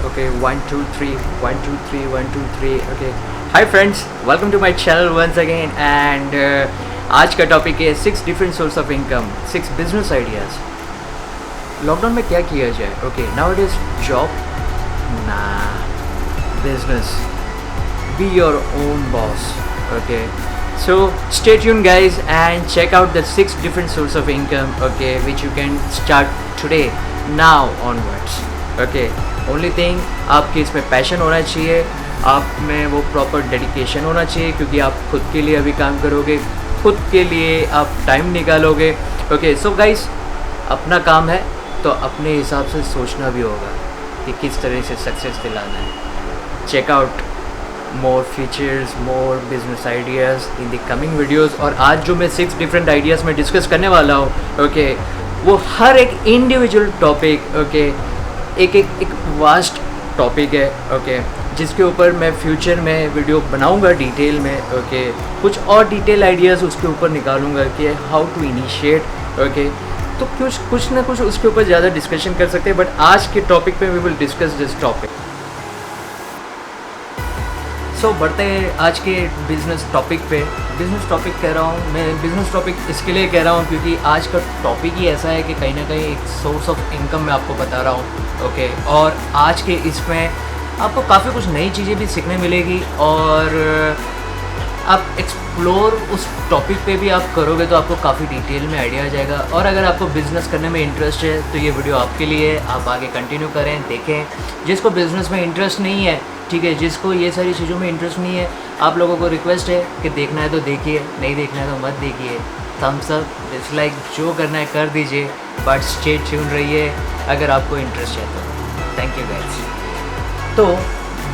Okay, 1 2 3, 1 2 3, 1 2 3. Okay. Hi friends, welcome to my channel once again. And आज का topic है 6 different source of income, 6 business ideas. Lockdown में क्या किया जाए? Okay, now it is job ना, business. Be your own boss. Okay. So stay tuned guys and check out the 6 different source of income, okay, which you can start today, now onwards. Okay. Only thing, आपके इसमें passion होना चाहिए, आप में वो proper dedication होना चाहिए, क्योंकि आप खुद के लिए अभी काम करोगे, खुद के लिए आप टाइम निकालोगे. ओके. सो गाइस, अपना काम है तो अपने हिसाब से सोचना भी होगा कि किस तरह से सक्सेस दिलाना है. Check out more features, more business ideas in the coming videos. और आज जो मैं 6 different ideas में डिस्कस करने वाला हूँ, ओके, वो हर एक इंडिविजुअल टॉपिक, ओके, एक वास्ट टॉपिक है, ओके, जिसके ऊपर मैं फ्यूचर में वीडियो बनाऊंगा डिटेल में, ओके, कुछ और डिटेल आइडियाज़ उसके ऊपर निकालूंगा कि हाउ टू इनिशिएट, ओके. तो कुछ ना कुछ उसके ऊपर ज़्यादा डिस्कशन कर सकते हैं, बट आज के टॉपिक पे we will discuss this topic. So बढ़ते हैं आज के बिज़नेस टॉपिक पे. बिज़नेस टॉपिक कह रहा हूँ मैं, बिज़नेस टॉपिक इसके लिए कह रहा हूँ क्योंकि आज का टॉपिक ही ऐसा है कि कहीं ना कहीं एक सोर्स ऑफ इनकम मैं आपको बता रहा हूँ, ओके. और आज के इसमें आपको काफ़ी कुछ नई चीज़ें भी सीखने मिलेगी, और आप एक्सप्लोर उस टॉपिक पे भी आप करोगे तो आपको काफ़ी डिटेल में आइडिया आ जाएगा. और अगर आपको बिज़नेस करने में इंटरेस्ट है तो ये वीडियो आपके लिए, आप आगे कंटिन्यू करें, देखें. जिसको बिज़नेस में इंटरेस्ट नहीं है, ठीक है, जिसको ये सारी चीज़ों में इंटरेस्ट नहीं है, आप लोगों को रिक्वेस्ट है कि देखना है तो देखिए, नहीं देखना है तो मत देखिए. थम्स अप, डिसलाइक, जो करना है कर दीजिए, बट स्टे ट्यून रहिए अगर आपको इंटरेस्ट है तो. Thank you guys. तो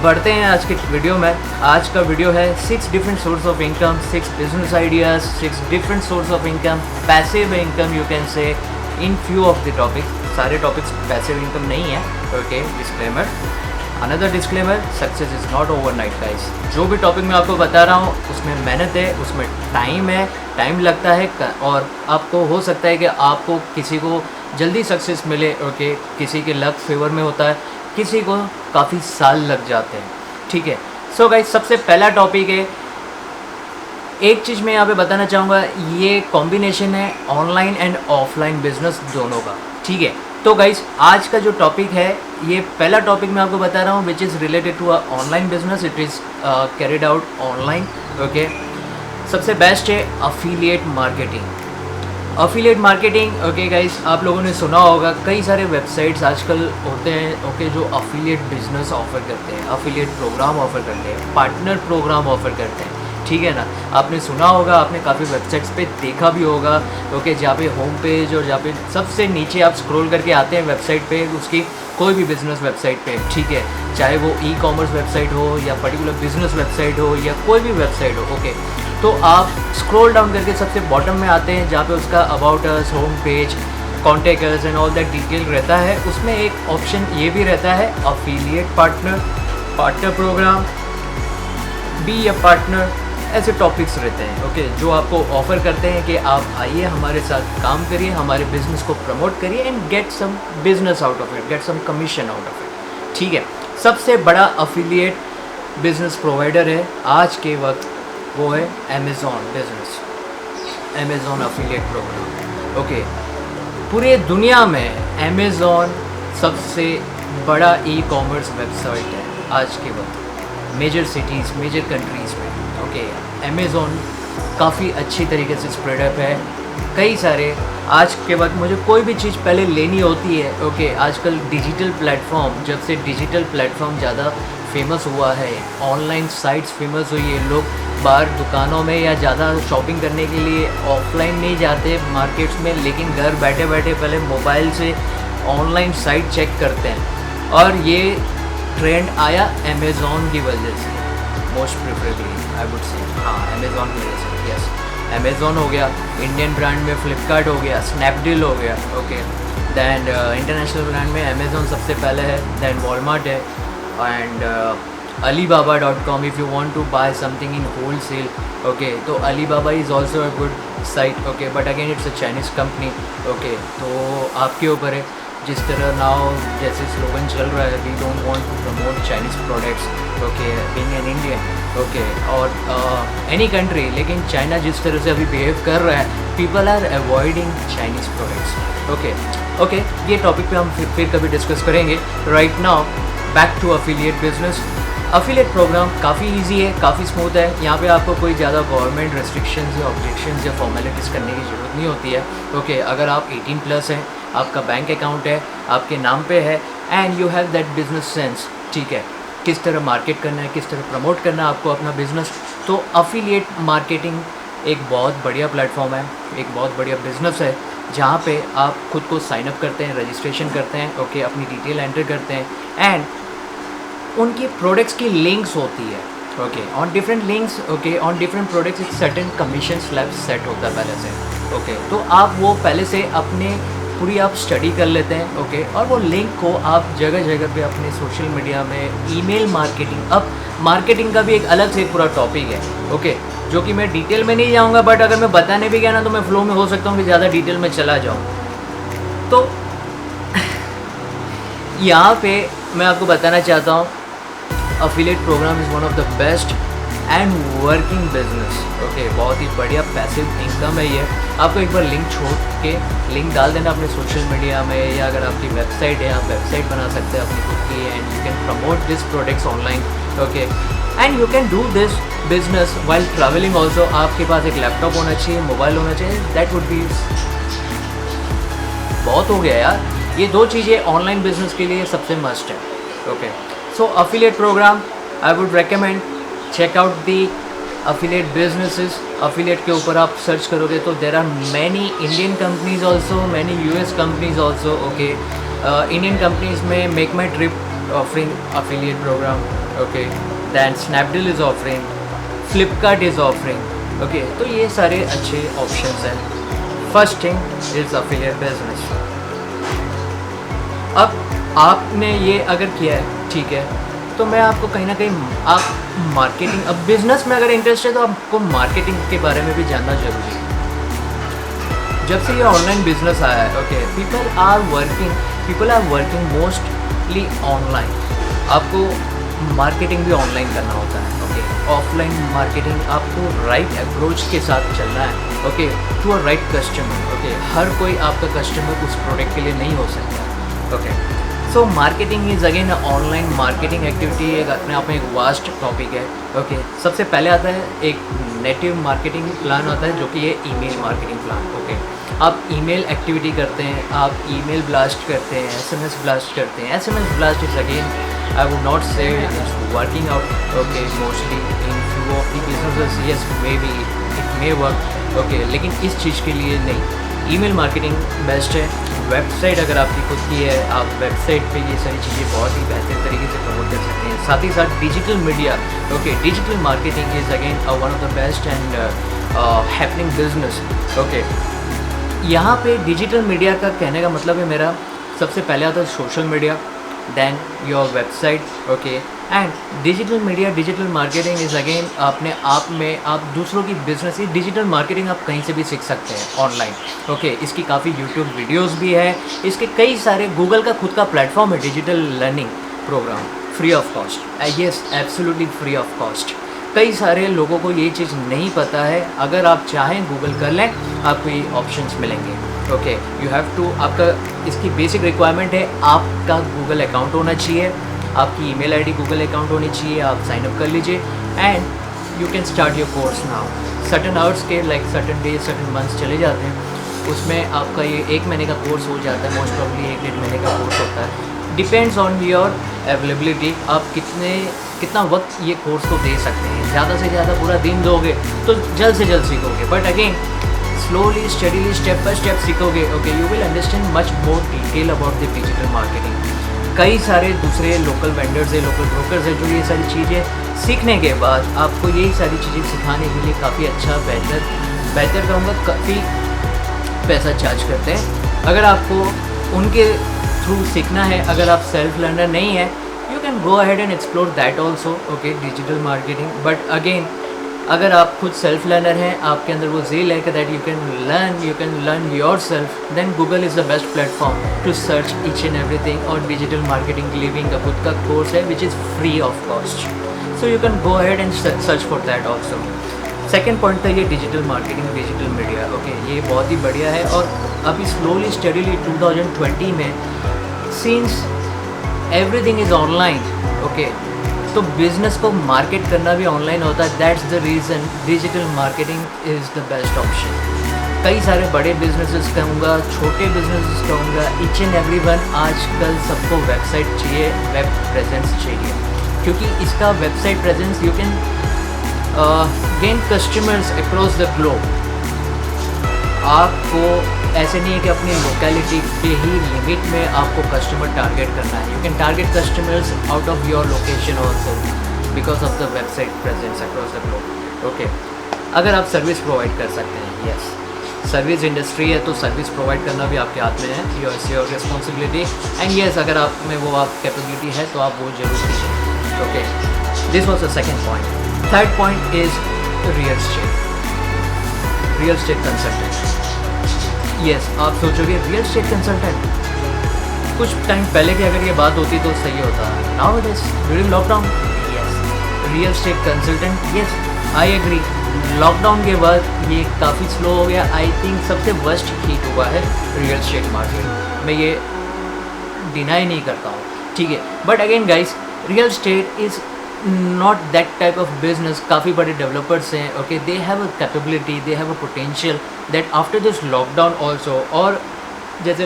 बढ़ते हैं आज के वीडियो में. आज का वीडियो है 6 different source of income, 6 business ideas, 6 different source of income, passive income you can say in few of the topics. सारे टॉपिक्स पैसिव इनकम नहीं है, okay. Disclaimer, another disclaimer, success is not overnight guys. जो भी topic मैं आपको बता रहा हूँ उसमें मेहनत है, उसमें टाइम है, टाइम लगता है, और आपको हो सकता है कि आपको किसी को जल्दी सक्सेस मिले, ओके, किसी के लक फेवर में होता है, किसी को काफ़ी साल लग जाते हैं, ठीक है. सो गाइस, सबसे पहला टॉपिक है, एक चीज़ मैं यहाँ पे बताना चाहूँगा, ये कॉम्बिनेशन है ऑनलाइन एंड ऑफलाइन बिजनेस दोनों का, ठीक है. तो गाइस, आज का जो टॉपिक है, ये पहला टॉपिक मैं आपको बता रहा हूँ which is related to online business. It is carried out online, okay. सबसे बेस्ट है affiliate marketing. Affiliate marketing, okay guys, आप लोगों ने सुना होगा, कई सारे वेबसाइट्स आजकल होते हैं, ओके, जो अफिलिएट बिजनेस ऑफ़र करते हैं, अफिलिएट प्रोग्राम ऑफ़र करते हैं, पार्टनर प्रोग्राम ऑफ़र करते हैं, ठीक है ना. आपने सुना होगा, आपने काफ़ी वेबसाइट्स पे देखा भी होगा, ओके, जहाँ पे होम पेज और जहाँ पे सबसे नीचे आप स्क्रॉल करके आते हैं वेबसाइट पे, उसकी कोई भी बिज़नेस वेबसाइट पे, ठीक है, चाहे वो ई कॉमर्स वेबसाइट हो या पर्टिकुलर बिजनेस वेबसाइट हो या कोई भी वेबसाइट हो, ओके. तो आप स्क्रॉल डाउन करके सबसे बॉटम में आते हैं जहाँ पे उसका about us, home page, contact us and all that detail रहता है. उसमें एक ऑप्शन ये भी रहता है affiliate partner, partner program, be a partner, ऐसे टॉपिक्स रहते हैं, ओके, जो आपको ऑफ़र करते हैं कि आप आइए हमारे साथ काम करिए, हमारे बिज़नेस को प्रमोट करिए and get some business out of it, get some commission out of it, ठीक है. सबसे बड़ा अफिलिएट बिजनेस प्रोवाइडर है आज के वक्त, वो है Amazon business, Amazon affiliate program, okay. पूरे दुनिया में अमेज़ॉन सबसे बड़ा ई कॉमर्स वेबसाइट है आज के वक्त, मेजर सिटीज़, मेजर कंट्रीज़ में, ओके. अमेज़ॉन काफ़ी अच्छी तरीके से स्प्रेड अप है. कई सारे आज के वक्त मुझे कोई भी चीज़ पहले लेनी होती है, ओके, आजकल डिजिटल प्लेटफॉर्म, जब से डिजिटल प्लेटफॉर्म ज़्यादा फेमस हुआ है, ऑनलाइन साइट्स फेमस हुई है, लोग बाहर दुकानों में या ज़्यादा शॉपिंग करने के लिए ऑफलाइन नहीं जाते मार्केट्स में, लेकिन घर बैठे बैठे पहले मोबाइल से ऑनलाइन साइट चेक करते हैं. और ये ट्रेंड आया अमेज़ॉन की वजह से, मोस्ट प्रेफरेबली आई वुड से, हाँ, अमेज़ॉन की वजह से. यस, अमेज़ॉन हो गया, इंडियन ब्रांड में फ्लिपकार्ट हो गया, स्नैपडील हो गया, ओके. दैन इंटरनेशनल ब्रांड में अमेज़ॉन सबसे पहले है, दैन वॉलमार्ट है, and alibaba.com if you want to buy something in wholesale, okay. तो Alibaba is also a good site, okay, but again it's a Chinese company, okay. तो आपके ऊपर है. जिस तरह नाउ जैसे स्लोगन चल रहा है, we don't want to promote Chinese products, okay, being an Indian, okay, और एनी कंट्री, लेकिन चाइना जिस तरह से अभी बिहेव कर रहा है, people are avoiding Chinese products, okay, ये टॉपिक पे हम फिर कभी डिस्कस करेंगे। Right now back to affiliate business. Affiliate program काफ़ी इजी है, काफ़ी स्मूथ है। यहाँ पे आपको कोई ज़्यादा गवर्नमेंट रेस्ट्रिक्शंस या ऑब्जेक्शंस या फॉर्मेलिटीज़ करने की ज़रूरत नहीं होती है। ओके, अगर आप 18+ हैं, आपका बैंक अकाउंट है, आपके नाम पे है, and you have that business sense, ठीक है, किस तरह मार्केट करना है, किस तरह प्रमोट करना है आपको अपना बिज़नेस, तो अफिलिएट मार्केटिंग एक बहुत बढ़िया प्लेटफॉर्म है, एक बहुत बढ़िया बिज़नेस है, जहाँ पे आप खुद को साइन अप करते हैं, रजिस्ट्रेशन करते हैं, ओके, अपनी डिटेल एंटर करते हैं, एंड उनकी प्रोडक्ट्स की लिंक्स होती है, okay, on different links, okay, on different products एक सर्टेन कमीशन स्लैब सेट होता है पहले से, ओके, तो आप वो पहले से अपने पूरी आप स्टडी कर लेते हैं, ओके, और वो लिंक को आप जगह जगह पे अपने सोशल मीडिया में, ईमेल मार्केटिंग, अब मार्केटिंग का भी एक अलग से पूरा टॉपिक है, ओके, जो कि मैं डिटेल में नहीं जाऊँगा, बट अगर मैं बताने भी गया ना तो मैं फ्लो में हो सकता हूँ कि ज़्यादा डिटेल में चला जाऊँ। तो यहाँ पे मैं आपको बताना चाहता हूँ, affiliate programme is one of the best and working business, okay, बहुत ही बढ़िया पैसिव इनकम है ये। आपको एक बार लिंक छोड़ के लिंक डाल देना अपने सोशल मीडिया में, या अगर आपकी वेबसाइट है, आप वेबसाइट बना सकते हैं अपनी खुद की, and you can promote this products online, okay, and you can do this business while travelling also. आपके पास एक लैपटॉप होना चाहिए, मोबाइल होना चाहिए, दैट वुड बी बहुत हो गया यार। ये दो चीज़ें ऑनलाइन बिजनेस के लिए सबसे मस्ट है, okay. So affiliate program I would recommend, check out the affiliate businesses. Affiliate के ऊपर आप सर्च करोगे तो there are many Indian companies also, many US companies also, okay. Indian companies में MakeMyTrip offering affiliate program, okay, then Snapdeal is offering, Flipkart is offering, okay, तो ये सारे अच्छे ऑप्शंस हैं। First thing is affiliate business. अब आपने ये अगर किया है, ठीक है, तो मैं आपको कहीं ना कहीं आप मार्केटिंग, अब बिज़नेस में अगर इंटरेस्ट है तो आपको मार्केटिंग के बारे में भी जानना ज़रूरी है। जब से ये ऑनलाइन बिजनेस आया है, okay, people are working mostly online. आपको मार्केटिंग भी ऑनलाइन करना होता है, ओके। ऑफलाइन मार्केटिंग आपको राइट अप्रोच के साथ चलना है, okay, to a right customer, okay. हर कोई आपका कस्टमर उस प्रोडक्ट के लिए नहीं हो सकता, okay. So marketing is again online marketing activity, एक अपने आप में एक वास्ट टॉपिक है, ओके। सबसे पहले आता है एक नेटिव मार्केटिंग प्लान आता है, जो कि ये ईमेल मार्केटिंग प्लान, ओके। आप ईमेल एक्टिविटी करते हैं, आप ईमेल ब्लास्ट करते हैं, एसएमएस ब्लास्ट करते हैं। SMS blast is again I would not say it's working out, okay, mostly in few of the businesses, yes maybe it may work, okay, लेकिन इस चीज़ के लिए नहीं। ईमेल मार्केटिंग बेस्ट है। वेबसाइट अगर आपकी खुद की है, आप वेबसाइट पे ये सारी चीज़ें बहुत ही बेहतर तरीके से प्रमोट कर सकते हैं। साथ ही साथ digital media, okay, digital marketing is again one of the best and happening business, okay. यहाँ पे डिजिटल मीडिया का कहने का मतलब है मेरा, सबसे पहले आता है social media, then your website, okay, and digital media, digital marketing is again अपने आप में आप दूसरों की बिजनेस की डिजिटल मार्केटिंग आप कहीं से भी सीख सकते हैं ऑनलाइन, ओके। इसकी काफ़ी यूट्यूब वीडियोस भी है, इसके कई सारे, गूगल का खुद का प्लेटफॉर्म है digital learning program, free of cost, yes absolutely free of cost. कई सारे लोगों को ये चीज़ नहीं पता है, अगर आप चाहें गूगल कर लें, आपको ये ऑप्शंस मिलेंगे, ओके। यू हैव टू, आपका इसकी बेसिक रिक्वायरमेंट है, आपका गूगल अकाउंट होना चाहिए, आपकी ईमेल आईडी गूगल अकाउंट होनी चाहिए, आप साइन अप कर लीजिए, and you can start your course now. Certain hours के, like certain days, certain months चले जाते हैं, उसमें आपका ये 1 महीने का कोर्स हो जाता है, मोस्ट प्रॉब्ली 1-1.5 महीने का कोर्स होता है, डिपेंड्स ऑन योर अवेलेबिलिटी। आप कितना वक्त ये कोर्स को दे सकते हैं। ज़्यादा से ज़्यादा पूरा दिन दोगे तो जल्द से जल्द सीखोगे, but again slowly steadily step by step सीखोगे, okay, you will understand much more detail about the digital marketing. कई सारे दूसरे लोकल वेंडर्स है, लोकल ब्रोकर्स है, जो ये सारी चीज़ें सीखने के बाद आपको यही सारी चीज़ें सिखाने के लिए काफ़ी अच्छा, बेहतर कहूँगा, काफ़ी पैसा चार्ज करते हैं। अगर आपको उनके थ्रू सीखना है, अगर आप सेल्फ लर्नर नहीं है, you can go ahead and explore that also, okay, digital marketing, but again अगर आप खुद सेल्फ लर्नर हैं, आपके अंदर वो ज़ेल है कि that you can learn yourself, then Google is the best platform to search each and everything. और डिजिटल मार्केटिंग के लिए भी इनका खुद का कोर्स है which is free of cost, so you can go ahead and search for that also. Second point था ये digital marketing, digital media. Okay, ये बहुत ही बढ़िया है। और अभी स्लोली स्टडीली 2020 में since everything is online, okay, तो बिज़नेस को मार्केट करना भी ऑनलाइन होता है। That's the reason digital marketing is the best option. कई सारे बड़े बिजनेसेस कहूँगा, छोटे बिजनेसेस कहूँगा, ईच एंड एवरीवन आजकल सबको वेबसाइट चाहिए, वेब प्रेजेंस चाहिए, क्योंकि इसका website presence you can gain customers across the globe. आपको ऐसे नहीं है कि अपनी लोकेलिटी के ही लिमिट में आपको कस्टमर टारगेट करना है। You can target customers out of your location also because of the website presence across the globe. Okay, अगर आप सर्विस प्रोवाइड कर सकते हैं, यस, सर्विस इंडस्ट्री है तो सर्विस प्रोवाइड करना भी आपके हाथ में है, योर रिस्पॉन्सिबिलिटी। एंड यस, अगर आप में वो आप कैपेबिलिटी है तो आप वो जरूर कीजिए। Okay, this was the second point. Third point is real estate, real estate consultant. Yes, आप सोचोगे रियल एस्टेट कंसल्टेंट, कुछ टाइम पहले की अगर ये बात होती तो सही होता। Now it is during lockdown, yes, real estate consultant, yes, I agree. Lockdown के बाद ये काफ़ी स्लो हो गया। आई थिंक सबसे वर्स्ट हिट हुआ है रियल एस्टेट मार्केट, मैं ये डिनाई नहीं करता हूँ, ठीक है। But again guys, real estate is not that type of business. काफ़ी बड़े डेवलपर्स हैं, okay, they have a capability, they have a potential that after this lockdown also, और जैसे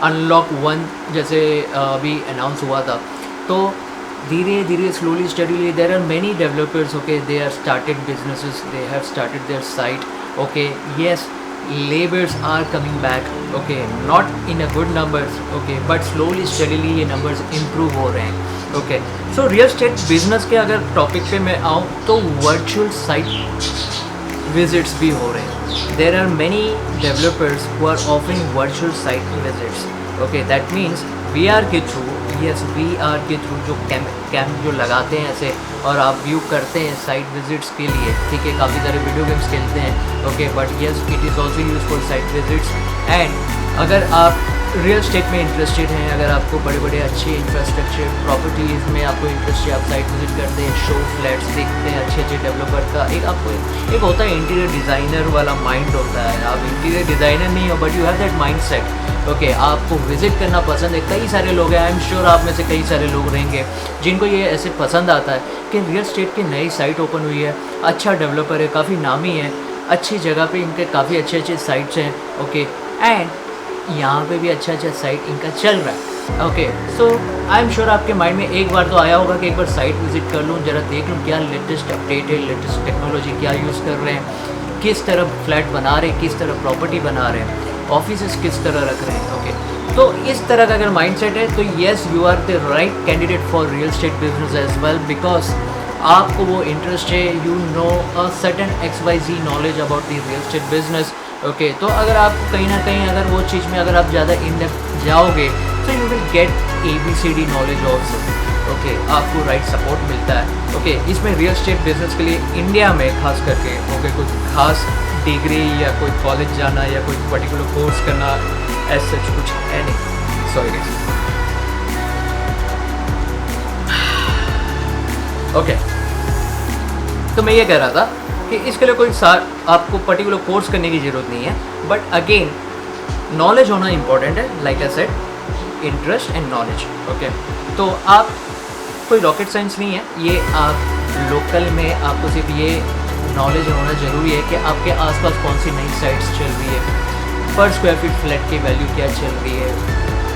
अनलॉक 1 जैसे अभी अनाउंस हुआ था, तो धीरे धीरे slowly steadily there are many developers, okay, they are started businesses, they have started their site, okay, yes, labours are coming back, okay, not in a good numbers, okay, but slowly steadily ये numbers improve हो रहे हैं। Okay, so real estate business के अगर topic पे मैं आऊँ तो वर्चुअल साइट विजिट्स भी हो रहे हैं। There are many developers who are offering virtual site visits, okay, that means we are के थ्रू, यस, वी आर के थ्रू जो कैंप जो लगाते हैं ऐसे, और आप व्यू करते हैं साइट विजिट्स के लिए, ठीक है, काफ़ी सारे वीडियो गेम्स खेलते हैं, okay, but yes, it is also use for site visits. And अगर आप रियल एस्टेट में इंटरेस्टेड हैं, अगर आपको बड़े बड़े अच्छे इंफ्रास्ट्रक्चर प्रॉपर्टीज़ में आपको इंटरेस्ट है, आप साइट विजिट करते हैं, शो फ्लैट्स देखते हैं, अच्छे अच्छे डेवलपर का एक होता है इंटीरियर डिज़ाइनर वाला माइंड होता है। आप इंटीरियर डिज़ाइनर नहीं हो, but you have that mind set, okay, आपको विजिट करना पसंद है। कई सारे लोग हैं, आई एम श्योर आप में से कई सारे लोग रहेंगे जिनको ये ऐसे पसंद आता है कि रियल एस्टेट की नई साइट ओपन हुई है, अच्छा डेवलपर है, काफ़ी नामी है, अच्छी जगह पे इनके काफ़ी अच्छे अच्छे साइट्स हैं, ओके, एंड यहाँ पे भी अच्छा अच्छा साइट इनका चल रहा है, okay. So I am sure आपके माइंड में एक बार तो आया होगा कि एक बार साइट विजिट कर लूँ, ज़रा देख लूँ क्या लेटेस्ट अपडेट है, लेटेस्ट टेक्नोलॉजी क्या यूज़ कर रहे हैं, किस तरह फ्लैट बना रहे हैं, किस तरह प्रॉपर्टी बना रहे हैं, ऑफिसेस किस तरह रख रहे हैं, ओके। तो इस तरह का अगर माइंडसेट है तो yes, you are the right candidate for real estate business as well, because आपको वो इंटरेस्ट है, you know a certain XYZ knowledge about the real estate business, okay. तो अगर आप कहीं ना कहीं अगर वो चीज़ में अगर आप ज़्यादा इन डेप्थ जाओगे तो you will get ABCD knowledge also, okay, आपको राइट सपोर्ट मिलता है, ओके। इसमें रियल एस्टेट बिजनेस के लिए इंडिया में खास करके, ओके, कुछ खास डिग्री या कोई कॉलेज जाना या कोई पर्टिकुलर कोर्स करना ऐसा सच कुछ है नहीं, सॉरी, ओके। तो मैं ये कह रहा था कि इसके लिए कोई आपको पर्टिकुलर कोर्स करने की ज़रूरत नहीं है, बट अगेन नॉलेज होना इंपॉर्टेंट है, like I said, interest and knowledge, okay. तो आप कोई रॉकेट साइंस नहीं है ये, आप लोकल में आपको सिर्फ ये नॉलेज होना ज़रूरी है कि आपके आसपास कौन सी नई साइट्स चल रही है, पर स्क्वायर फीट फ्लैट की वैल्यू क्या चल रही है,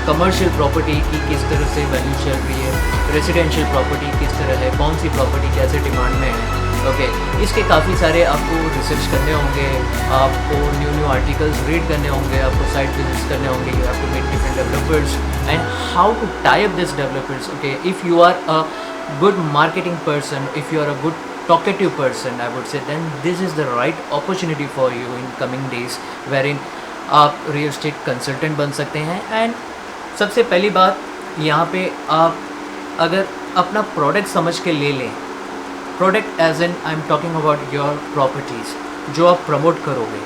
कमर्शियल प्रॉपर्टी की किस तरह से वैल्यू चल रही है, रेजिडेंशियल प्रॉपर्टी किस तरह है, कौन सी प्रॉपर्टी कैसे डिमांड में है, ओके। इसके काफ़ी सारे आपको रिसर्च करने होंगे, आपको न्यू आर्टिकल्स रीड करने होंगे, आपको साइट विजिट्स करने होंगे, you have to meet different developers and how to tie up this developers, okay. If you are a good marketing person, if you are a good talkative person, I would say, then this is the right opportunity for you in coming days wherein आप real estate consultant बन सकते हैं। And सबसे पहली बात यहाँ पे आप अगर अपना प्रोडक्ट समझ के ले लें, product as an I am talking about your properties जो आप प्रमोट करोगे,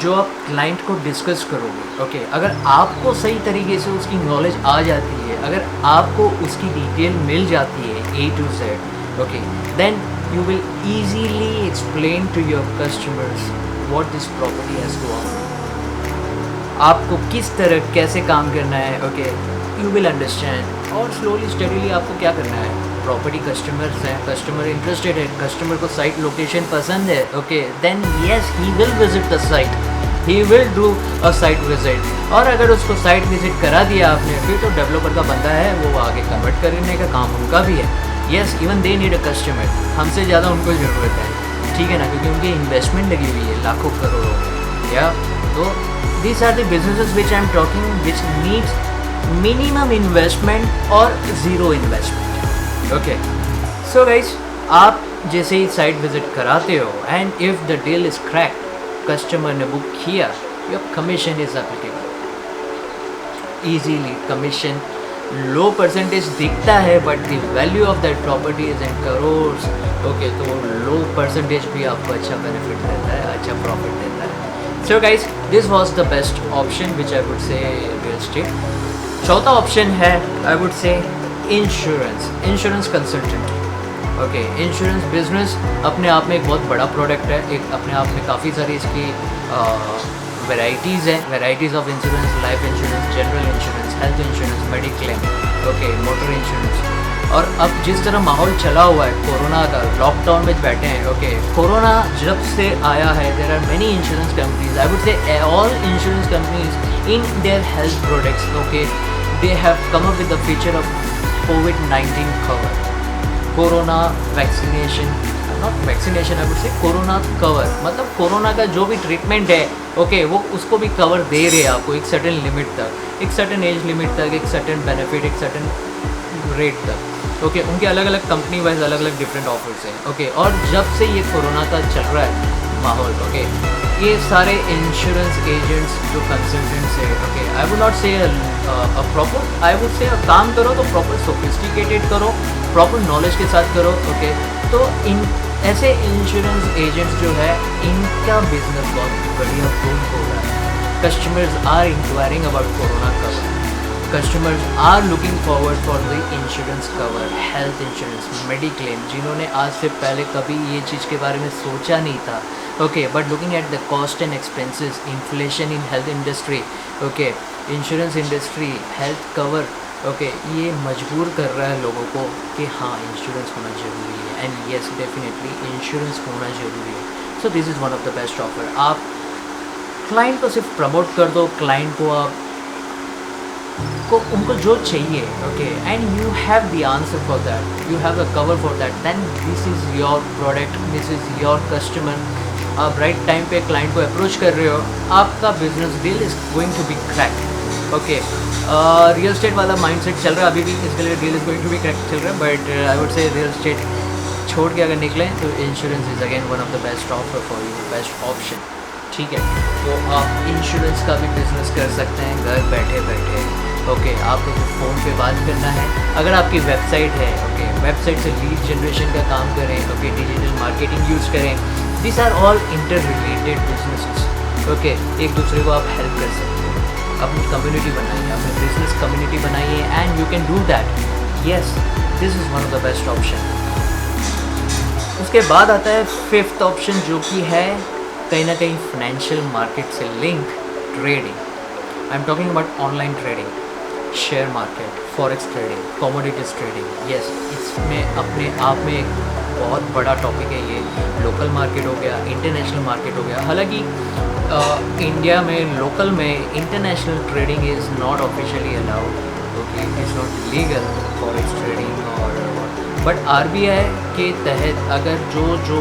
जो आप क्लाइंट को डिस्कस करोगे। ओके अगर आपको सही तरीके से उसकी नॉलेज आ जाती है, अगर आपको उसकी डिटेल मिल जाती है A to Z, okay then you will easily explain to your customers what this property has to offer. आपको किस तरह कैसे काम करना है, ओके यू विल अंडरस्टैंड। और स्लोली स्टडीली आपको क्या करना है, प्रॉपर्टी कस्टमर्स हैं, कस्टमर इंटरेस्टेड है, कस्टमर को साइट लोकेशन पसंद है, okay then yes he will visit the site, he will do a site visit. और अगर उसको साइट विजिट करा दिया आपने, फिर तो डेवलपर का बंदा है, वो आगे कन्वर्ट करने का काम उनका भी है। Yes even they need a customer, हमसे ज़्यादा उनको ज़रूरत है, ठीक है ना, क्योंकि उनकी इन्वेस्टमेंट लगी हुई है लाखों करोड़ों। या तो these are the businesses which I am talking, which needs minimum investment or zero investment. Okay, so guys, आप जैसे ही साइट विजिट कराते हो and if the deal is cracked, customer ने बुक किया, your commission is applicable. Easily commission low percentage दिखता है but the value of that property is in crores. Okay तो लो percentage भी आपको अच्छा बेनिफिट देता है, अच्छा प्रॉफिट देता है। सो guys this was the best option which I would से रियल एस्टेट। चौथा ऑप्शन है आई वुड से insurance consultant. Okay insurance business अपने आप में एक बहुत बड़ा प्रोडक्ट है, एक अपने आप में काफ़ी सारी इसकी वेराइटीज़ हैं, varieties of insurance, life insurance, general insurance, health insurance, mediclaim, okay motor insurance. और अब जिस तरह माहौल चला हुआ है कोरोना का, लॉकडाउन में बैठे हैं, ओके कोरोना जब से आया है there are many insurance companies, I would say all insurance companies in their health products, okay they have come up with the feature of COVID-19 cover, corona vaccination, not vaccination I would say corona cover, मतलब corona का जो भी treatment है okay वो उसको भी cover दे रहे हैं आपको एक सर्टेन लिमिट तक, एक सर्टेन एज लिमिट तक, एक सर्टेन बेनिफिट, एक सर्टेन रेट तक। ओके उनके अलग अलग कंपनी वाइज अलग अलग डिफरेंट ऑफर्स हैं। ओके और जब से ये कोरोना का चल रहा है माहौल, ओके ये सारे इंश्योरेंस एजेंट्स जो कंसल्टेंट्स है, ओके आई वुड नॉट से प्रॉपर, आई वुड से काम करो तो प्रॉपर सोफिस्टिकेटेड करो, प्रॉपर नॉलेज के साथ करो। ओके तो इन ऐसे इंश्योरेंस एजेंट्स जो है इनका बिजनेस बहुत बढ़िया बूम हो रहा है। Customers are inquiring about corona cover, customers are looking forward for the insurance cover, health insurance, mediclaim, जिन्होंने आज से पहले कभी ये चीज़ के बारे में सोचा नहीं था। Okay but looking at the cost and expenses, inflation in health industry, okay insurance industry, health cover, okay ये मजबूर कर रहा है लोगों को कि हाँ इंश्योरेंस होना ज़रूरी है। एंड येस डेफिनेटली इंश्योरेंस होना ज़रूरी है। So this is one of the best offer. आप क्लाइंट को सिर्फ प्रमोट कर दो, क्लाइंट को आप को उनको जो चाहिए, okay and you have the answer for that, you have a cover for that, then this is your product, this is your customer. आप राइट टाइम पे क्लाइंट को अप्रोच कर रहे हो, आपका business deal is going to be crack. Okay real state वाला mindset चल रहा है अभी भी, इसके लिए deal is going to be crack चल रहा है, बट आई वुड से रियल स्टेट छोड़ के अगर निकलें तो insurance is again one of the best offer for you, best option. ठीक है तो आप इंश्योरेंस का भी बिजनेस कर सकते हैं घर बैठे बैठे। ओके आपको तो फ़ोन पे बात करना है, अगर आपकी वेबसाइट है, ओके वेबसाइट से लीड जनरेशन का काम करें, ओके डिजिटल मार्केटिंग यूज़ करें, this are all interrelated businesses. Okay एक दूसरे को आप हेल्प कर सकते हैं, अपनी कम्युनिटी बनाइए, अपनी बिजनेस कम्युनिटी बनाइए and you can do that. Yes this is one of the best option. उसके बाद आता है फिफ्थ ऑप्शन जो कि है कहीं ना कहीं फाइनेंशियल मार्केट से link, trading. I am talking about online trading, share market, forex trading, commodities trading. Yes इसमें अपने आप में एक बहुत बड़ा टॉपिक है ये। लोकल मार्केट हो गया, इंटरनेशनल मार्केट हो गया। हालांकि इंडिया में लोकल में international trading is not officially allowed, okay it is not legal forex trading और बट RBI के तहत अगर जो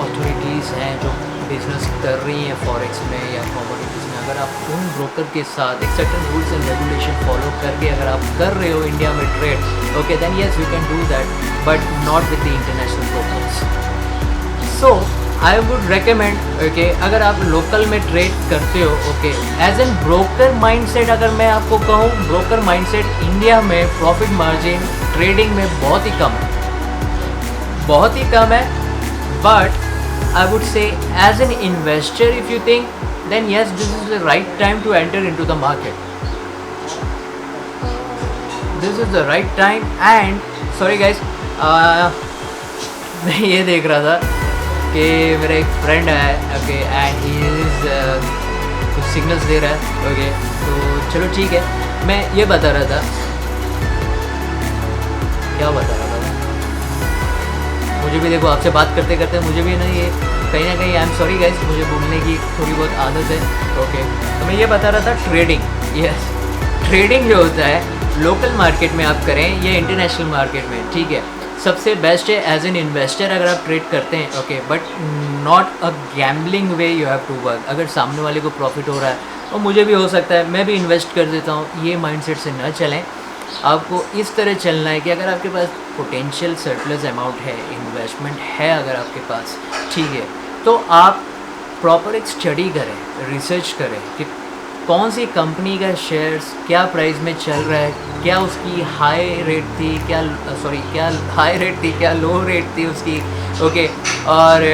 अथॉरिटीज़ हैं जो बिज़नेस कर रही हैं फॉरेक्स में या कमोडिटीज़ में, अगर आप उन ब्रोकर के साथ एक certain rules and regulation follow करके अगर आप कर रहे हो इंडिया में trade, okay then yes you can do that but not with the international brokers. So I would recommend, okay अगर आप लोकल में ट्रेड करते हो, okay as an broker mindset अगर मैं आपको कहूँ, ब्रोकर माइंडसेट इंडिया में प्रॉफिट मार्जिन ट्रेडिंग में बहुत ही कम है। बहुत ही कम है, but I would say as an investor if you think, then yes, this is the right time to enter into the market. This is the right time. And sorry guys, मैं ये देख रहा था कि मेरा एक फ्रेंड है, okay, and he is कुछ सिग्नल्स दे रहा है, ओके, तो चलो ठीक है। मैं ये बता रहा था, क्या बता रहा था, मुझे भी देखो आपसे बात करते करते मुझे भी ना ये कहीं ना कहीं, आई एम सॉरी गाइस, मुझे बोलने की थोड़ी बहुत आदत है, ओके। तो मैं ये बता रहा था ट्रेडिंग, यस, ट्रेडिंग जो होता है लोकल मार्केट में आप करें या इंटरनेशनल मार्केट में, ठीक है, सबसे बेस्ट है एज एन इन्वेस्टर अगर आप ट्रेड करते हैं, okay, but not a gambling way you have to work. अगर सामने वाले को प्रॉफिट हो रहा है और मुझे भी हो सकता है, मैं भी इन्वेस्ट कर देता हूँ, ये माइंडसेट से न चलें। आपको इस तरह चलना है कि अगर आपके पास पोटेंशियल सरप्लस अमाउंट है, इन्वेस्टमेंट है अगर आपके पास, ठीक है, तो आप प्रॉपर एक स्टडी करें, रिसर्च करें कि कौन सी कंपनी का शेयर्स क्या प्राइस में चल रहा है, क्या उसकी हाई रेट थी, क्या हाई रेट थी, क्या लो रेट थी उसकी, ओके, और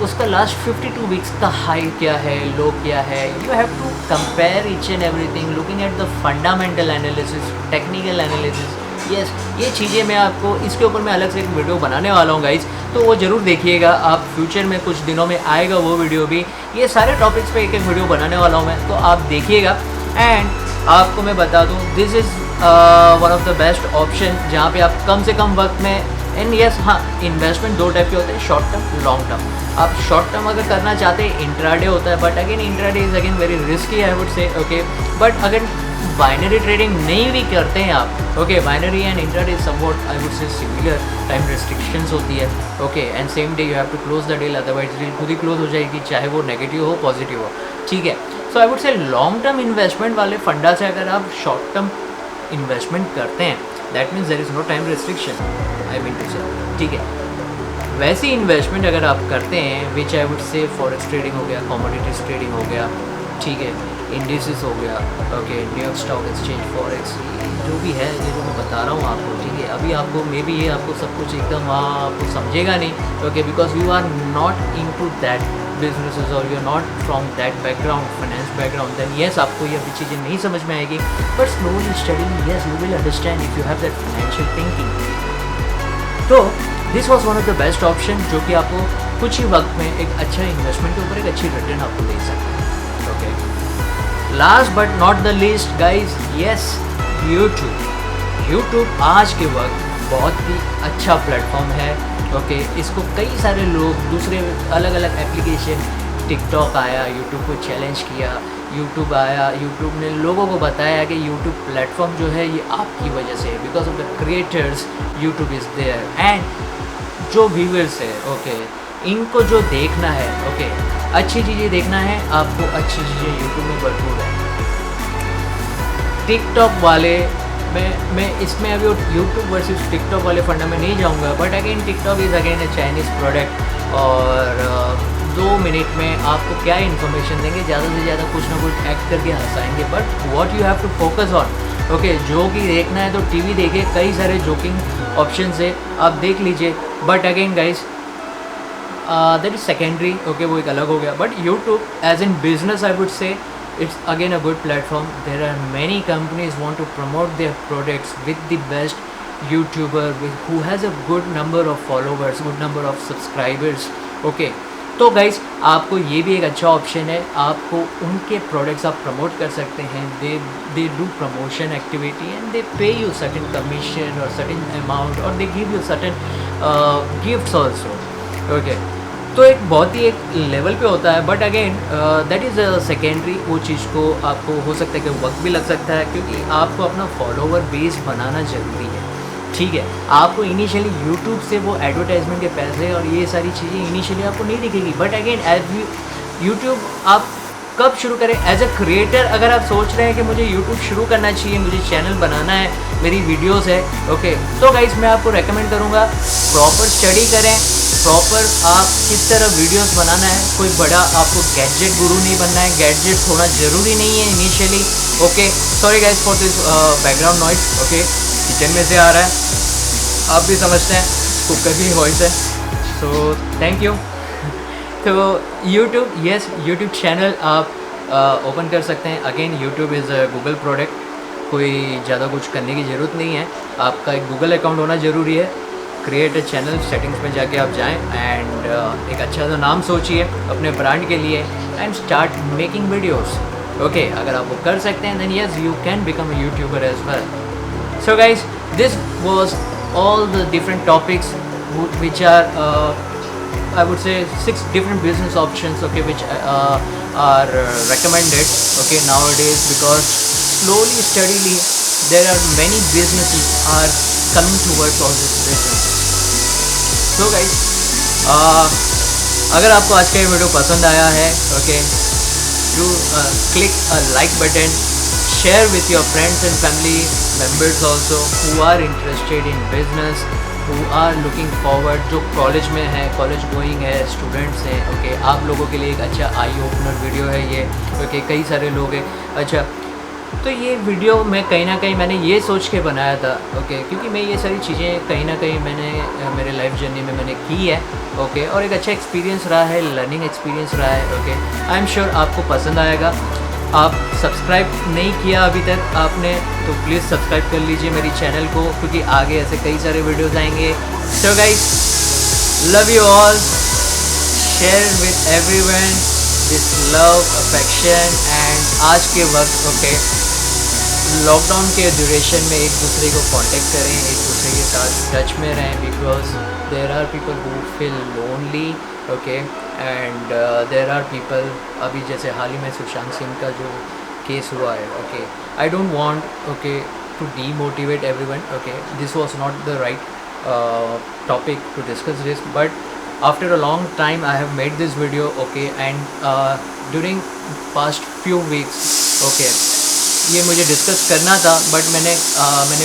उसका लास्ट 52 वीक्स का हाई क्या है, लो क्या है। You have to compare each and everything, looking at the fundamental analysis, technical analysis. Yes, ये चीज़ें मैं आपको इसके ऊपर मैं अलग से एक वीडियो बनाने वाला हूँ गाइज, तो वो ज़रूर देखिएगा आप, फ्यूचर में कुछ दिनों में आएगा वो वीडियो भी। ये सारे टॉपिक्स पे एक एक वीडियो बनाने वाला हूँ मैं, तो आप देखिएगा। एंड आपको मैं बता दूँ, this is one of the best option जहाँ पे आप कम से कम वक्त में, एंड यस, हाँ, इन्वेस्टमेंट दो टाइप के होते हैं, शॉर्ट टर्म, लॉन्ग टर्म। आप शॉर्ट टर्म अगर करना चाहते हैं, इंट्राडे होता है, but again intraday is again very risky, I would से, ओके। बट अगर बाइनरी ट्रेडिंग नहीं भी करते हैं आप, okay, binary and intraday somewhat I would से सिमिलर, टाइम रेस्ट्रिक्शंस होती है, okay, and same day you have to close the deal, otherwise deal खुद ही क्लोज हो जाएगी, चाहे वो नेगेटिव हो पॉजिटिव हो, ठीक है। So I would say long term investment वाले फंडा से अगर आप शॉर्ट टर्म इन्वेस्टमेंट करते हैं, that means there is no time restriction, I mean to say, ठीक है। वैसी इन्वेस्टमेंट अगर आप करते हैं, which I would say forex trading हो गया, कमोडिटीज ट्रेडिंग हो गया, ठीक है, इंडिसेस हो गया, okay, New York stock exchange, forex, जो भी है, ये जो मैं बता रहा हूँ आपको, ठीक है। अभी आपको मे बी ये आपको सब कुछ एकदम वहाँ आपको समझेगा नहीं, okay, because you are not into that businesses और you are not from that background, finance background, then yes आपको ये अभी चीज़ें नहीं समझ में आएगी, but slowly studying, yes, you will understand if you have that financial thinking. तो this was one of the best option जो कि आपको कुछ ही वक्त में एक अच्छा इन्वेस्टमेंट के ऊपर एक अच्छी रिटर्न आपको दे सकता है, okay. Last but not the least guys, yes, YouTube आज के वक्त बहुत ही अच्छा प्लेटफॉर्म है, ओके। इसको कई सारे लोग दूसरे अलग अलग एप्लीकेशन, टिकटॉक आया, यूट्यूब को चैलेंज किया, यूट्यूब आया, यूट्यूब ने लोगों को बताया कि यूट्यूब प्लेटफॉर्म जो है ये आपकी वजह से है, because of the creators YouTube is there, and जो व्यूअर्स है, ओके, इनको जो देखना है, ओके, अच्छी चीज़ें देखना है आपको, अच्छी चीज़ें यूट्यूब में भरपूर है। टिकटॉक वाले मैं इसमें अभी यूट्यूब वर्सेस टिकटॉक वाले फंडा में नहीं जाऊंगा, but again TikTok is again a Chinese product, और 2 मिनट में आपको क्या इन्फॉर्मेशन देंगे, ज़्यादा से ज़्यादा कुछ ना कुछ एक्ट करके हंसाएंगे, but what you have to focus on, okay, जो कि देखना है तो टीवी देखिए, कई सारे जोकिंग ऑप्शन है, आप देख लीजिए, but again guys that is secondary, okay, वो एक अलग हो गया, but YouTube as in business I would say it's again a good platform. There are many companies want to promote their products with the best YouTuber who has a good number of followers, good number of subscribers, okay. तो guys आपको ये भी एक अच्छा option है, आपको उनके products आप प्रमोट कर सकते हैं, they do promotion activity and they पे यू सर्टेन कमीशन और सर्टेन अमाउंट, और they give you certain gifts also, okay. तो एक बहुत ही एक लेवल पे होता है, but again that is secondary, वो चीज़ को आपको हो सकता है कि वक्त भी लग सकता है, क्योंकि आपको अपना फॉलोवर बेस बनाना ज़रूरी है, ठीक है। आपको इनिशियली यूट्यूब से वो एडवर्टाइजमेंट के पैसे और ये सारी चीज़ें इनिशियली आपको नहीं दिखेगी, बट अगेन एज यूट्यूब आप कब शुरू करें, एज अ क्रिएटर अगर आप सोच रहे हैं कि मुझे यूट्यूब शुरू करना चाहिए, मुझे चैनल बनाना है, मेरी वीडियोस है, ओके, तो गाइज मैं आपको रेकमेंड करूँगा प्रॉपर स्टडी करें, प्रॉपर आप किस तरह वीडियोस बनाना है। कोई बड़ा आपको गैजेट गुरु नहीं बनना है, गैजेट होना ज़रूरी नहीं है initially, okay. Sorry guys for this background noise, okay, kitchen में से आ रहा है, आप भी समझते हैं, कुकर की वॉइस है। So thank you. तो यूट्यूब, यस, यूट्यूब चैनल आप ओपन कर सकते हैं। Again YouTube is a Google product, कोई ज़्यादा कुछ करने की ज़रूरत नहीं है। आपका एक गूगल अकाउंट होना ज़रूरी है। क्रिएट अ चैनल, सेटिंग्स में जाके आप जाएं एंड एक अच्छा सा नाम सोचिए अपने ब्रांड के लिए and start making videos. Okay, अगर आप वो कर सकते हैं then yes you can become a YouTuber as well. So guys, this was all the different topics which are I would say 6 different business options, okay, which are recommended, okay, nowadays, because slowly, steadily, there are many businesses are coming towards all this business. So guys, अगर आपको आज का ये video पसंद आया है, okay, do click a like button, share with your friends and family members also who are interested in business, who are looking forward, जो college में है, कॉलेज गोइंग है, स्टूडेंट्स हैं, ओके, आप लोगों के लिए एक अच्छा आई ओपनर वीडियो है ये, ओके, कई सारे लोग हैं। अच्छा, तो ये वीडियो मैं कहीं ना कहीं मैंने ये सोच के बनाया था, ओके, क्योंकि मैं ये सारी चीज़ें कहीं ना कहीं मैंने मेरे लाइफ जर्नी में मैंने की है, ओके, और एक अच्छा एक्सपीरियंस रहा है, लर्निंग एक्सपीरियंस रहा है, ओके। आई एम श्योर आपको पसंद आएगा। आप सब्सक्राइब नहीं किया अभी तक आपने तो प्लीज़ सब्सक्राइब कर लीजिए मेरी चैनल को, क्योंकि आगे ऐसे कई सारे वीडियोस आएंगे। So guys, love you all, share with everyone this love, affection and आज के वक्त, ओके, लॉकडाउन के ड्यूरेशन में एक दूसरे को कांटेक्ट करें, एक दूसरे के साथ टच में रहें, because there are people who feel lonely, okay, and there are people, अभी जैसे हाल ही में सुशांत सिंह का जो केस हुआ है, okay, I don't want, okay, to demotivate everyone, okay, this was not the right topic to discuss this, but after a long time I have made this video, okay, and during past few weeks, okay, ये मुझे discuss करना था but मैंने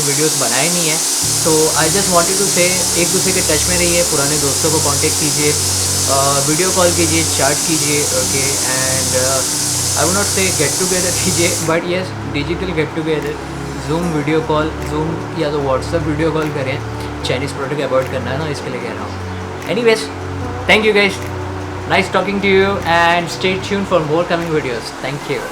videos बनाए नहीं है। तो I just wanted to से एक दूसरे के टच में रहिए, पुराने दोस्तों को कांटेक्ट कीजिए, वीडियो कॉल कीजिए, चैट कीजिए, okay, and I would not से गेट टुगेदर कीजिए, but yes, digital get together, zoom video call, zoom या तो व्हाट्सएप वीडियो कॉल करें। चाइनीज़ प्रोडक्ट अवॉइड करना है ना, इसके लिए कह रहा हूँ। Anyways, thank you guys, nice talking to you and stay tuned for more coming videos. Thank you.